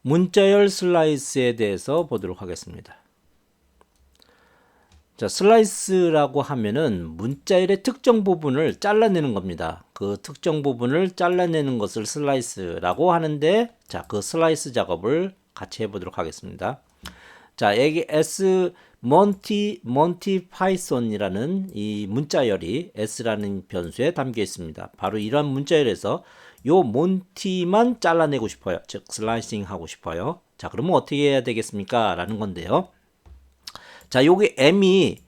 문자열 슬라이스에 대해서 보도록 하겠습니다. 자, 슬라이스라고 하면은 문자열의 특정 부분을 잘라내는 겁니다. 그 특정 부분을 잘라내는 것을 슬라이스라고 하는데, 자, 그 슬라이스 작업을 같이 해보도록 하겠습니다. 자, 여기 몬티 파이썬이라는 이 문자열이 s라는 변수에 담겨 있습니다. 바로 이런 문자열에서 요 몬티만 잘라내고 싶어요. 즉 슬라이싱 하고 싶어요. 자, 그러면 어떻게 해야 되겠습니까? 라는 건데요. 자, 여기 m이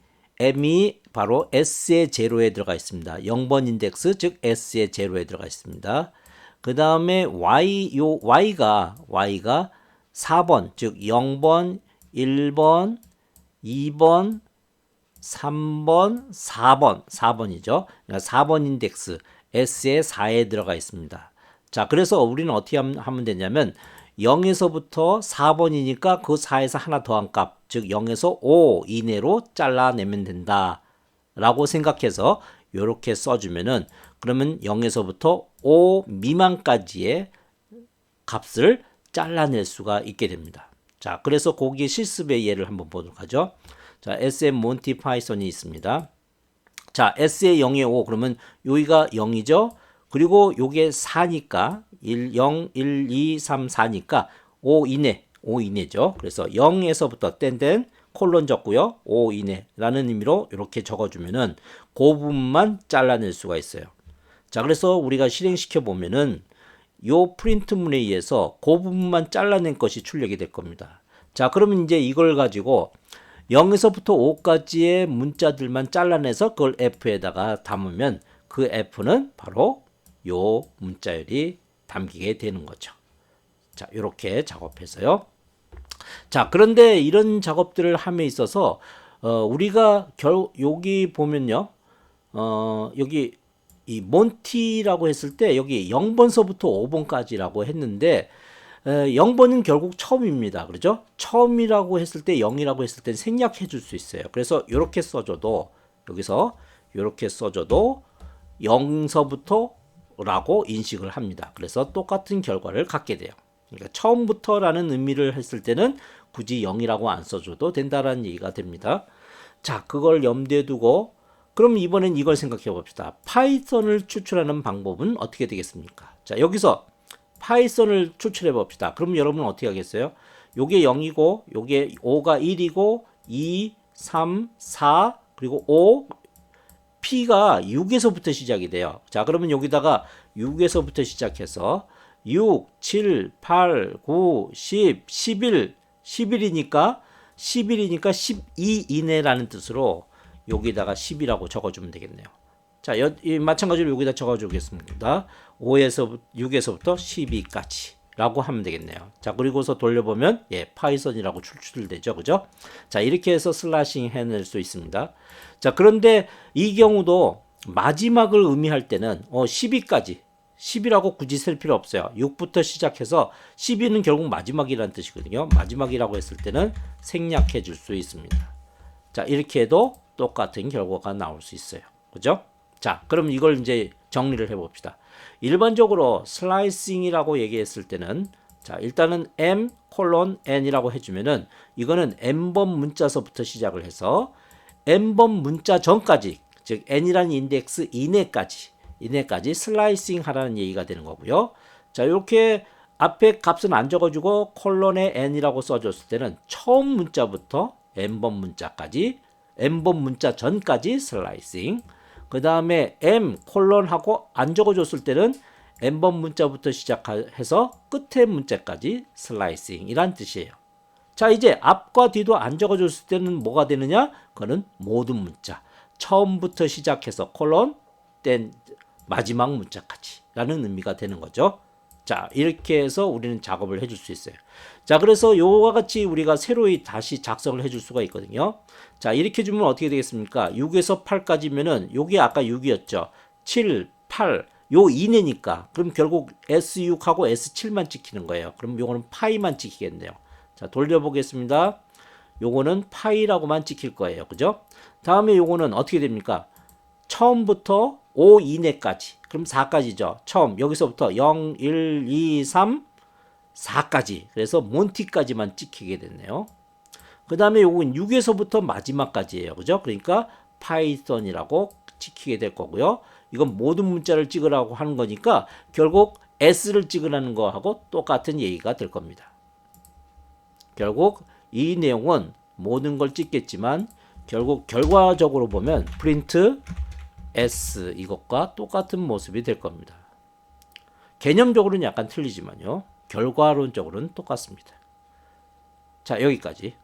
바로 s의 제로에 들어가 있습니다. 0번 인덱스, 즉 s의 제로에 들어가 있습니다. 그 다음에 y가 4번, 즉 0번, 1번, 2번, 3번, 4번이죠. 그러니까 4번 인덱스 s의 4에 들어가 있습니다. 자, 그래서 우리는 어떻게 하면 되냐면 0에서부터 4번이니까 그 4에서 하나 더한 값, 즉 0에서 5 이내로 잘라내면 된다 라고 생각해서 이렇게 써주면은, 그러면 0에서부터 5 미만까지의 값을 잘라낼 수가 있게 됩니다. 자, 그래서 거기에 실습의 예를 한번 보도록 하죠. 자, SM 몬티 파이썬이 있습니다. 자, S의 0에 5, 그러면 여기가 0이죠. 그리고 요게 4니까 0, 1, 2, 3, 4니까 5 이내죠. 그래서 0에서부터 땡땡 콜론 적고요. 5 이내라는 의미로 이렇게 적어주면은 그 부분만 잘라낼 수가 있어요. 자, 그래서 우리가 실행시켜 보면은 요 프린트문에 의해서 그 부분만 잘라낸 것이 출력이 될 겁니다. 자, 그러면 이제 이걸 가지고 0에서부터 5까지의 문자들만 잘라내서 그걸 F에다가 담으면 그 F는 바로 요 문자열이 담기게 되는 거죠. 자, 이렇게 작업해서요. 자, 그런데 이런 작업들을 함에 있어서 우리가 여기 보면요. 여기 이 몬티라고 했을 때 여기 0번서부터 5번까지라고 했는데 0번은 결국 처음입니다. 그렇죠? 처음이라고 했을 때 0이라고 했을 때 생략해 줄 수 있어요. 그래서 이렇게 써줘도, 여기서 이렇게 써줘도 0서부터 라고 인식을 합니다. 그래서 똑같은 결과를 갖게 돼요. 그러니까 처음부터라는 의미를 했을 때는 굳이 0이라고 안 써줘도 된다라는 얘기가 됩니다. 자, 그걸 염두에 두고 그럼 이번엔 이걸 생각해 봅시다. 파이썬을 추출하는 방법은 어떻게 되겠습니까? 자, 여기서 파이썬을 추출해 봅시다. 그럼 여러분은 어떻게 하겠어요? 요게 0이고 요게 5가 1이고 2, 3, 4 그리고 5 P가 6에서부터 시작이 돼요. 자, 그러면 여기다가 6에서부터 시작해서 6, 7, 8, 9, 10, 11이니까 12 이내라는 뜻으로 여기다가 10이라고 적어주면 되겠네요. 자, 마찬가지로 여기다 적어주겠습니다. 6에서부터 12까지 라고 하면 되겠네요. 자, 그리고서 돌려보면 파이썬이라고 출출되죠. 그죠? 자, 이렇게 해서 슬래싱 해낼 수 있습니다. 자, 그런데 이 경우도 마지막을 의미할 때는 12까지 10이라고 굳이 쓸 필요 없어요. 6부터 시작해서 12는 결국 마지막이라는 뜻이거든요. 마지막이라고 했을 때는 생략해 줄 수 있습니다. 자, 이렇게 해도 똑같은 결과가 나올 수 있어요. 그죠? 자, 그럼 이걸 이제 정리를 해봅시다. 일반적으로 슬라이싱이라고 얘기했을 때는, 자, 일단은 m:n이라고 해주면은 이거는 n번 문자서부터 시작을 해서 n번 문자 전까지, 즉 n이라는 인덱스 이내까지 슬라이싱 하라는 얘기가 되는 거고요. 자, 이렇게 앞에 값은 안 적어주고 콜론에 n이라고 써줬을 때는 처음 문자부터 n번 문자까지, n번 문자 전까지 슬라이싱. 그 다음에 m 콜론하고 안 적어줬을 때는 n번 문자부터 시작해서 끝의 문자까지 슬라이싱이란 뜻이에요. 자, 이제 앞과 뒤도 안 적어줬을 때는 뭐가 되느냐? 그거는 모든 문자. 처음부터 시작해서 콜론, 땐 마지막 문자까지 라는 의미가 되는 거죠. 자, 이렇게 해서 우리는 작업을 해줄 수 있어요. 자, 그래서 요와 같이 우리가 새로이 다시 작성을 해줄 수가 있거든요. 자, 이렇게 주면 어떻게 되겠습니까? 6에서 8까지면은 요게 아까 6이었죠. 7, 8, 요 이내니까 그럼 결국 S6하고 S7만 찍히는 거예요. 그럼 요거는 파이만 찍히겠네요. 자, 돌려보겠습니다. 요거는 파이라고만 찍힐 거예요. 그죠? 다음에 요거는 어떻게 됩니까? 처음부터 5 이내까지. 그럼 4까지죠. 처음 여기서부터 0, 1, 2, 3 4까지. 그래서 몬티까지만 찍히게 됐네요. 그 다음에 요건 6에서부터 마지막까지예요. 그죠? 그러니까 파이썬이라고 찍히게 될 거고요. 이건 모든 문자를 찍으라고 하는 거니까 결국 S를 찍으라는 거하고 똑같은 얘기가 될 겁니다. 결국 이 내용은 모든 걸 찍겠지만 결국 결과적으로 보면 프린트 S 이것과 똑같은 모습이 될 겁니다. 개념적으로는 약간 틀리지만요. 결과론적으로는 똑같습니다. 자, 여기까지.